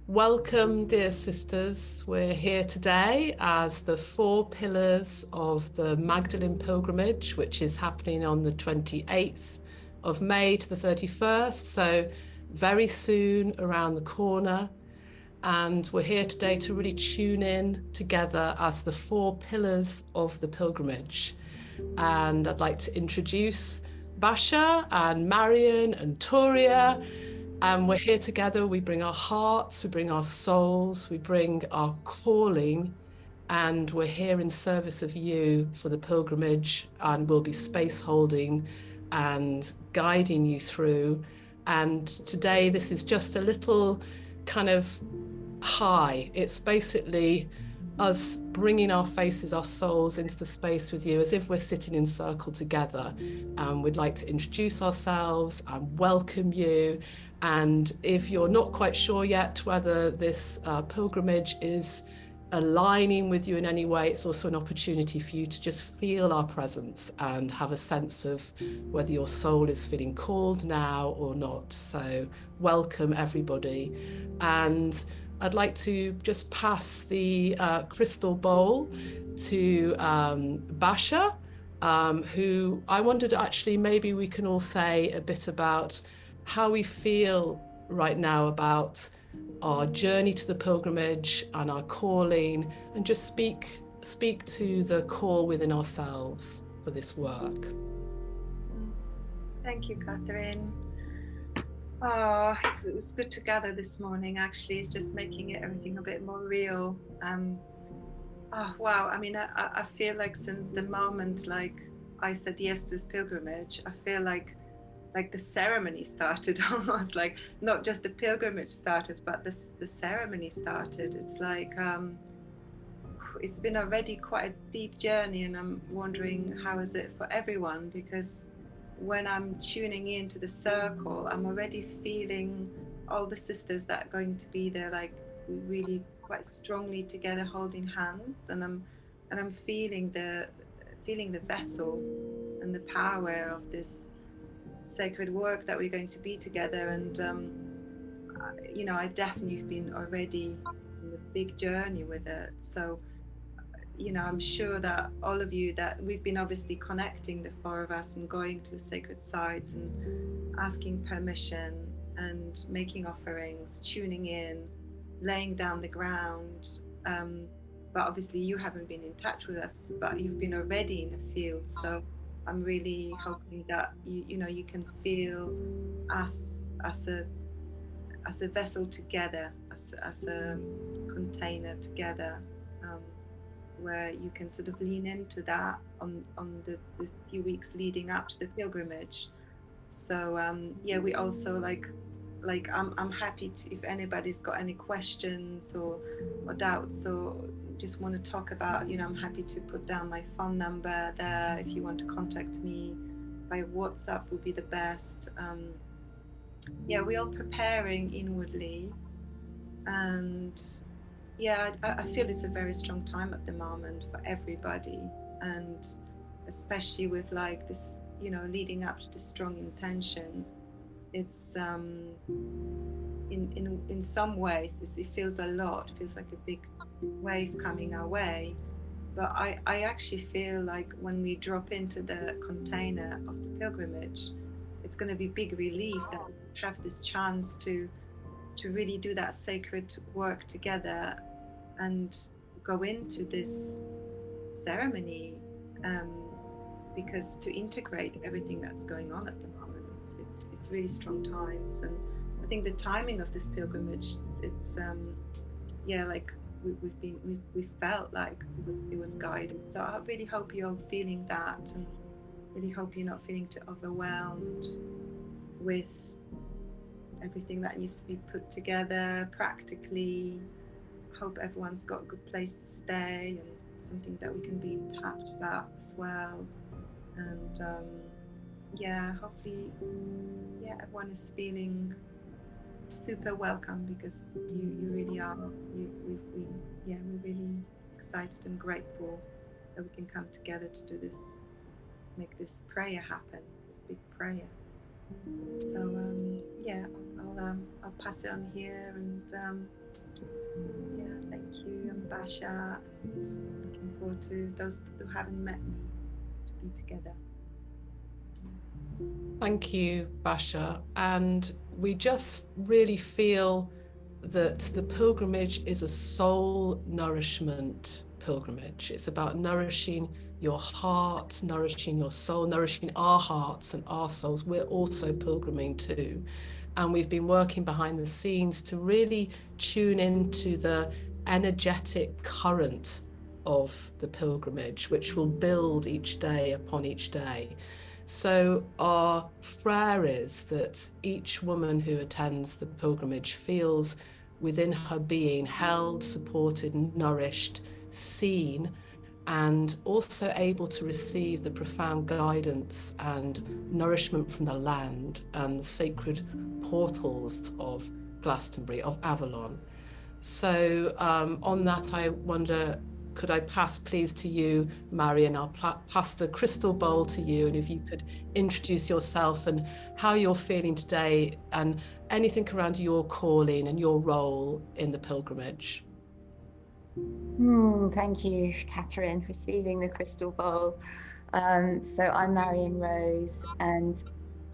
Welcome, dear sisters. We're here today as the 4 pillars of the Magdalene Pilgrimage, which is happening on the 28th of May to the 31st. So very soon, around the corner. And we're here today to really tune in together as the 4 pillars of the pilgrimage. And I'd like to introduce Basia and Marian and Turiya. And we're here together. We bring our hearts, we bring our souls, we bring our calling, and we're here in service of you for the pilgrimage. And we'll be space holding and guiding you through. And today, this is just a little kind of high. It's basically us bringing our faces, our souls into the space with you as if we're sitting in circle together. We'd like to introduce ourselves and welcome you. And if you're not quite sure yet whether this pilgrimage is aligning with you in any way, it's also an opportunity for you to just feel our presence and have a sense of whether your soul is feeling called now or not. So welcome everybody. And I'd like to just pass the crystal bowl to Basia, who I wondered actually maybe we can all say a bit about how we feel right now about our journey to the pilgrimage and our calling, and just speak to the call within ourselves for this work. Thank you, Catherine. Oh, it's good to gather this morning. Actually, it's just making it everything a bit more real. Oh wow! I mean, I feel like since the moment like I said yes to this pilgrimage, I feel like the ceremony started almost, like not just the pilgrimage started, but the ceremony started. It's like it's been already quite a deep journey, and I'm wondering how is it for everyone, because when I'm tuning into the circle, I'm already feeling all the sisters that are going to be there, like really quite strongly together, holding hands, and I'm feeling the vessel and the power of this sacred work that we're going to be together. And I definitely have been already in a big journey with it. So I'm sure that all of you, that we've been obviously connecting, the 4 of us, and going to the sacred sites and asking permission and making offerings, tuning in, laying down the ground. But obviously you haven't been in touch with us, but you've been already in the field. So I'm really hoping that you can feel us as a vessel together, as a container together. Where you can sort of lean into that on the few weeks leading up to the pilgrimage. So yeah, we also like I'm happy to, if anybody's got any questions or doubts or just want to talk about, I'm happy to put down my phone number there. If you want to contact me by WhatsApp would be the best. Yeah, we're all preparing inwardly, and yeah, I feel it's a very strong time at the moment for everybody, and especially with like this, leading up to the strong intention. It's in some ways it feels a lot. It feels like a big wave coming our way. But I actually feel like when we drop into the container of the pilgrimage, it's going to be big relief that we have this chance to really do that sacred work together and go into this ceremony, um, because to integrate everything that's going on at the moment, it's really strong times. And I think the timing of this pilgrimage, it's yeah, like we felt like it was guided. So I really hope you're feeling that, and really hope you're not feeling too overwhelmed with everything that needs to be put together practically. Hope everyone's got a good place to stay and something that we can be in touch about as well. And yeah, hopefully, yeah, everyone is feeling super welcome, because you really are. We're really excited and grateful that we can come together to do this, make this prayer happen, this big prayer. So yeah, I'll pass it on here. And yeah, thank you, and Basia. Looking forward to those who haven't met me to be together. Thank you, Basia. And we just really feel that the pilgrimage is a soul nourishment pilgrimage. It's about nourishing your heart, nourishing your soul, nourishing our hearts and our souls. We're also pilgriming too. And we've been working behind the scenes to really tune into the energetic current of the pilgrimage, which will build each day upon each day. So our prayer is that each woman who attends the pilgrimage feels within her being held, supported, nourished, seen, and also able to receive the profound guidance and nourishment from the land and the sacred portals of Glastonbury, of Avalon. So on that, I wonder, could I pass please to you, Marian? I'll pass the crystal bowl to you, and if you could introduce yourself and how you're feeling today and anything around your calling and your role in the pilgrimage. Thank you, Catherine, for receiving the crystal bowl. So I'm Marian Rose, and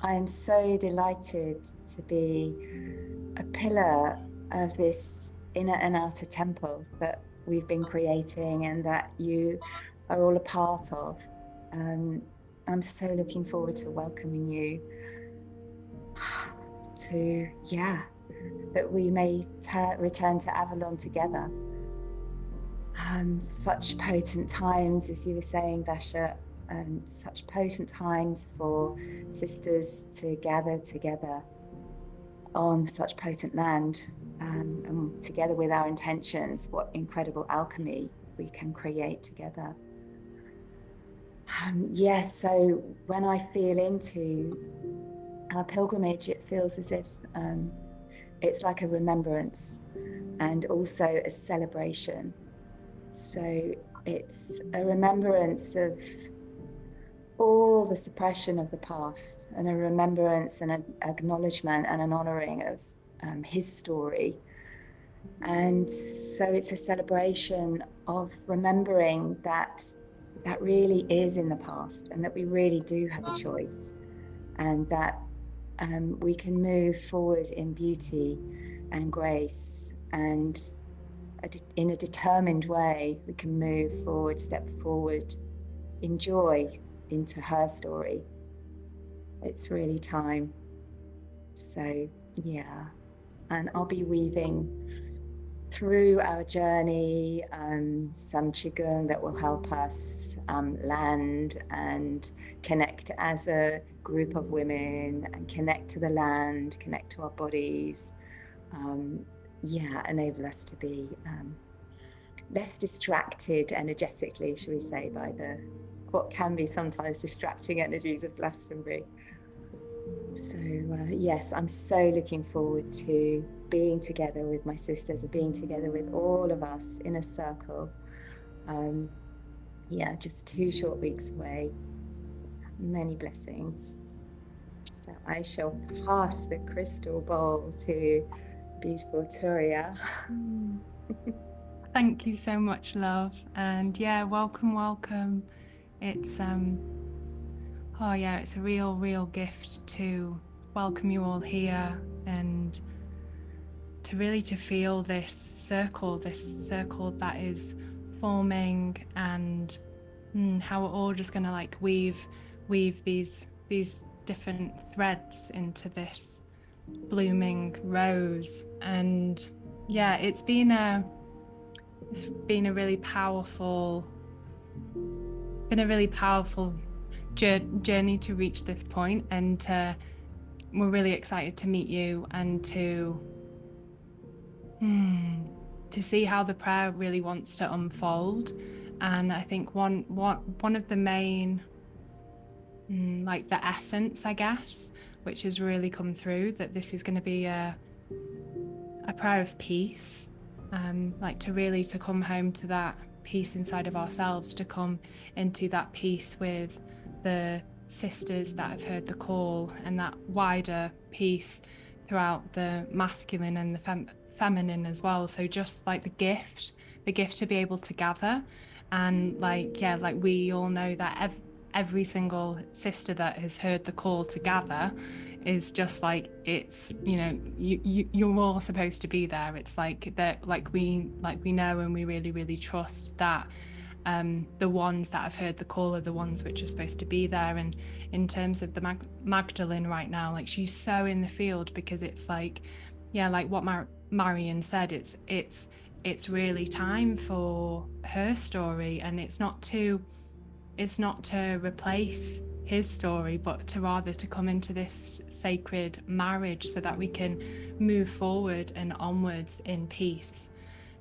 I am so delighted to be a pillar of this inner and outer temple that we've been creating and that you are all a part of. I'm so looking forward to welcoming you to, that we may return to Avalon together. Such potent times, as you were saying, Basia, such potent times for sisters to gather together on such potent land, and together with our intentions, what incredible alchemy we can create together. Yes, so when I feel into our pilgrimage, it feels as if it's like a remembrance and also a celebration. So it's a remembrance of all the suppression of the past, and a remembrance and an acknowledgement and an honoring of his story. And so it's a celebration of remembering that really is in the past, and that we really do have a choice, and that we can move forward in beauty and grace, and in a determined way we can move forward, step forward in joy into her story. It's really time. So yeah, and I'll be weaving through our journey some qigong that will help us land and connect as a group of women, and connect to the land, connect to our bodies, enable us to be less distracted energetically, shall we say, by what can be sometimes distracting energies of Glastonbury. So yes, I'm so looking forward to being together with my sisters, being together with all of us in a circle. Just 2 short weeks away. Many blessings. So I shall pass the crystal bowl to beautiful Turiya. Thank you so much, love. And welcome. It's it's a real gift to welcome you all here, and to feel this circle that is forming, and how we're all just gonna weave these different threads into this blooming rose. And it's been a really powerful journey to reach this point, and we're really excited to meet you and to see how the prayer really wants to unfold. And I think one of the main the essence, I guess, which has really come through, that this is going to be a prayer of peace, to come home to that peace inside of ourselves, to come into that peace with the sisters that have heard the call, and that wider peace throughout the masculine and the feminine as well. So just like the gift to be able to gather, and like we all know that every single sister that has heard the call to gather is just like, it's, you know, you're all supposed to be there. It's like that, like we know and we really trust that the ones that have heard the call are the ones which are supposed to be there. And in terms of the Magdalene right now, like she's so in the field, because it's like, yeah, like what Marian said, it's really time for her story, and it's not to replace his story, but to rather to come into this sacred marriage so that we can move forward and onwards in peace.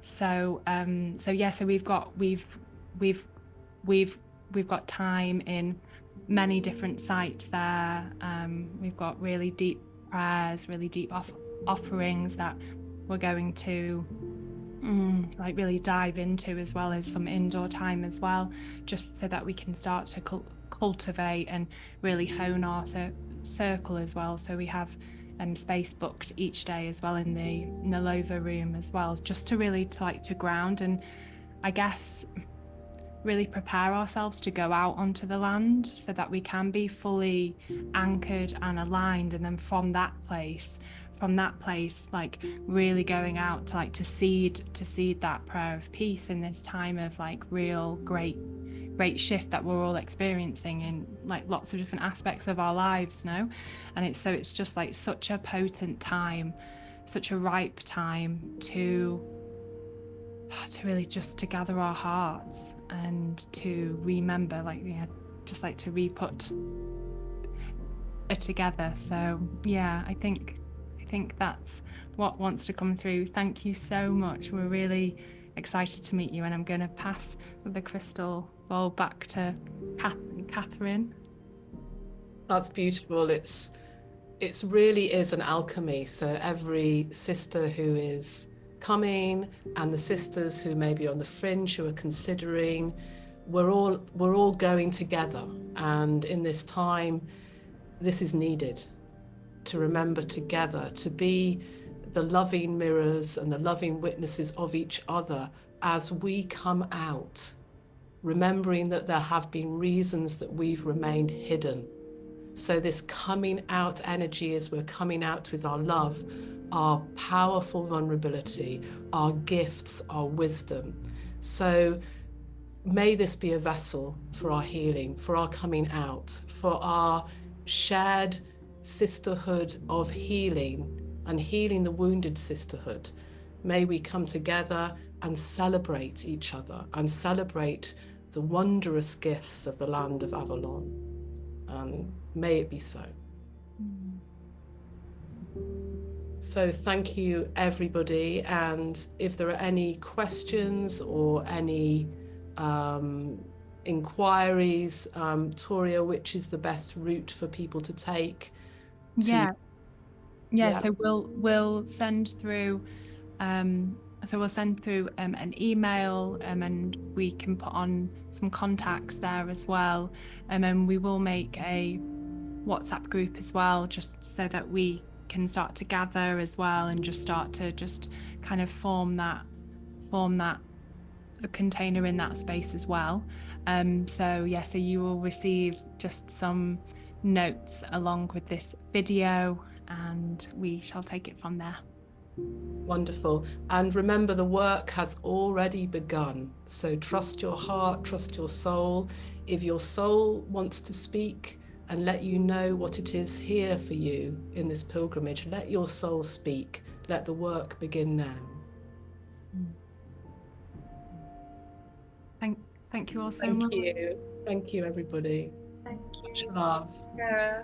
So so we've got time in many different sites there. We've got really deep prayers, really deep offerings that we're going to like really dive into, as well as some indoor time as well, just so that we can start to cultivate and really hone our circle as well. So we have space booked each day as well in the Nalova room as well, just to really to ground and I guess really prepare ourselves to go out onto the land, so that we can be fully anchored and aligned, and then from that place like really going out to seed that prayer of peace in this time of like real great shift that we're all experiencing in like lots of different aspects of our lives now. And it's just like such a potent time, such a ripe time to really just to gather our hearts and to remember, like, yeah, just like to re-put it together. So yeah, I think that's what wants to come through. Thank you so much. We're really excited to meet you, and I'm going to pass the crystal ball back to Catherine. That's beautiful. It's really is an alchemy. So every sister who is coming, and the sisters who may be on the fringe who are considering, we're all going together, and in this time this is needed, to remember together to be the loving mirrors and the loving witnesses of each other as we come out, remembering that there have been reasons that we've remained hidden. So this coming out energy, as we're coming out with our love, our powerful vulnerability, our gifts, our wisdom. So may this be a vessel for our healing, for our coming out, for our shared sisterhood of healing, and healing the wounded sisterhood. May we come together and celebrate each other and celebrate the wondrous gifts of the land of Avalon. And may it be so. So thank you, everybody. And if there are any questions or any inquiries, Turiya, which is the best route for people to take? Yeah. So we'll send through an email, and we can put on some contacts there as well, and we will make a WhatsApp group as well, just so that we can start to gather as well, and just start to kind of form that the container in that space as well. So you will receive just some notes along with this video, and we shall take it from there. Wonderful. And remember, the work has already begun. So trust your heart, trust your soul. If your soul wants to speak and let you know what it is here for you in this pilgrimage, let your soul speak. Let the work begin now. Thank you all so much. Thank you, everybody. Thank you. Much love. Yeah.